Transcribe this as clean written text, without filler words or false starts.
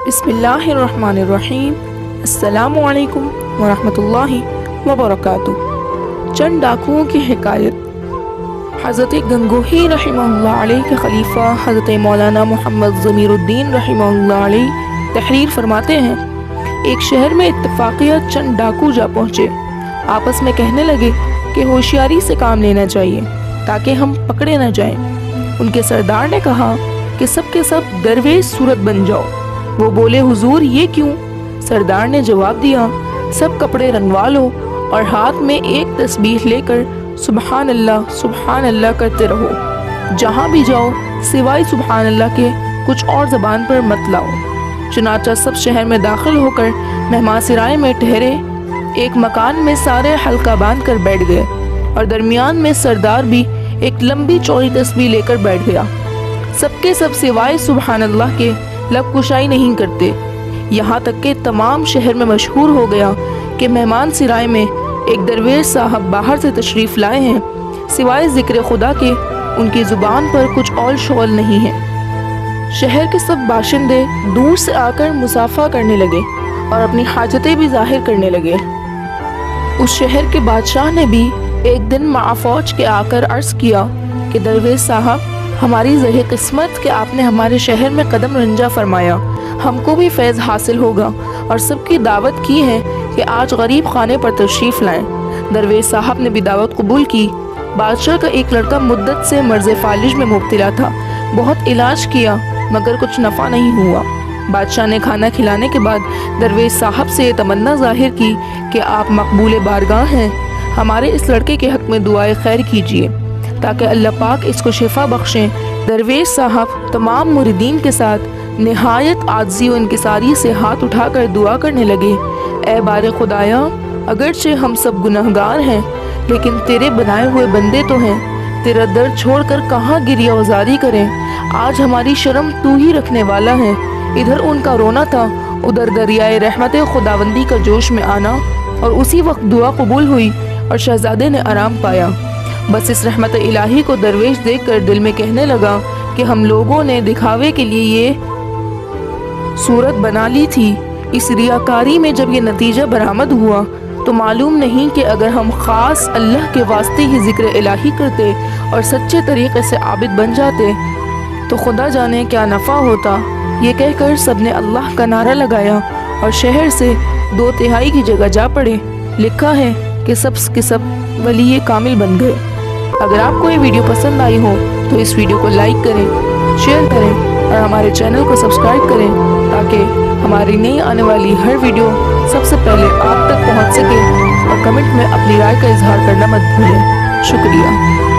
बिस्मिल्लाहिर्रहमानिर्रहीम। अस्सलामु अलैकुम वरहमतुल्लाहि वबरकातुह। चंद डाकुओं की हिकायत। हज़रत गंगोही रहमतुल्लाह अलैह के खलीफा हज़रत मौलाना मोहम्मद ज़मीरुद्दीन रहमतुल्लाह अलैह तहरीर फरमाते हैं, एक शहर में इत्तफाक़िया चंद डाकू जा पहुँचे। आपस में कहने लगे कि होशियारी से काम लेना चाहिए ताकि हम पकड़े न जाएं। उनके सरदार ने कहा कि सब के सब दरवेश सूरत बन जाओ। वो बोले, हुजूर ये क्यों? सरदार ने जवाब दिया, सब कपड़े रंगवा लो और हाथ में एक तस्बीह लेकर सुबहान अल्लाह करते रहो। जहाँ भी जाओ सिवाय सुबहान अल्लाह के कुछ और ज़बान पर मत लाओ। चुनाचा सब शहर में दाखिल होकर मेहमान सिराय में ठहरे। एक मकान में सारे हल्का बांध कर बैठ गए और दरमियान में सरदार भी एक लंबी चौड़ी तस्बीह लेकर बैठ गया। सबके सब सिवाय सुबहान अल्लाह के लब कुशाई नहीं करते। यहाँ तक कि तमाम शहर में मशहूर हो गया कि मेहमान सिराय में एक दरवेश साहब बाहर से तशरीफ़ लाए हैं, सिवाय ज़िक्र खुदा के उनकी ज़ुबान पर कुछ और शोल नहीं है। शहर के सब बाशिंदे दूर से आकर मुसाफा करने लगे और अपनी हाजतें भी ज़ाहिर करने लगे। उस शहर के बादशाह ने भी एक दिन माफ़ौज के आकर अर्ज़ किया कि दरवेश साहब, हमारी ज़ही किस्मत कि आपने हमारे शहर में कदम रंजा फरमाया, हमको भी फैज़ हासिल होगा और सबकी दावत की है कि आज गरीब खाने पर तशरीफ़ लाएं। दरवेश साहब ने भी दावत कबूल की। बादशाह का एक लड़का मुद्दत से मर्ज़ फालिज में मुब्तला था। बहुत इलाज किया मगर कुछ नफ़ा नहीं हुआ। बादशाह ने खाना खिलाने के बाद दरवेश साहब से ये तमन्ना ज़ाहिर की कि आप मकबूल बारगाह हैं, हमारे इस लड़के के हक़ में दुआए खैर कीजिए ताकि अल्लाह पाक इसको शिफा बख्शें। दरवेश साहब तमाम मुरीदीन के साथ निहायत आज़ी व इंकिसारी से हाथ उठाकर दुआ करने लगे, ए बारे खुदाया, अगरचे हम सब गुनहगार हैं लेकिन तेरे बनाए हुए बंदे तो हैं, तेरा दर छोड़कर कहाँ गिरिया वज़ारी करें। आज हमारी शर्म तू ही रखने वाला है। इधर उनका रोना था, उधर दरियाए रहमत खुदावंदी का जोश में आना, और उसी वक्त दुआ कबूल हुई और शहजादे ने आराम पाया। बस इस रहमत इलाही को दरवेश देखकर दिल में कहने लगा कि हम लोगों ने दिखावे के लिए ये सूरत बना ली थी। इस रियाकारी में जब ये नतीजा बरामद हुआ तो मालूम नहीं कि अगर हम ख़ास अल्लाह के वास्ते ही ज़िक्र इलाही करते और सच्चे तरीक़े से आबिद बन जाते तो खुदा जाने क्या नफ़ा होता। ये कहकर सब ने अल्लाह का नारा लगाया और शहर से 2/3 की जगह जा पड़े। लिखा है कि सब के सब वली कामिल बन गए। अगर आपको ये वीडियो पसंद आई हो तो इस वीडियो को लाइक करें, शेयर करें और हमारे चैनल को सब्सक्राइब करें ताकि हमारी नई आने वाली हर वीडियो सबसे पहले आप तक पहुंच सके। और कमेंट में अपनी राय का इजहार करना मत भूलें। शुक्रिया।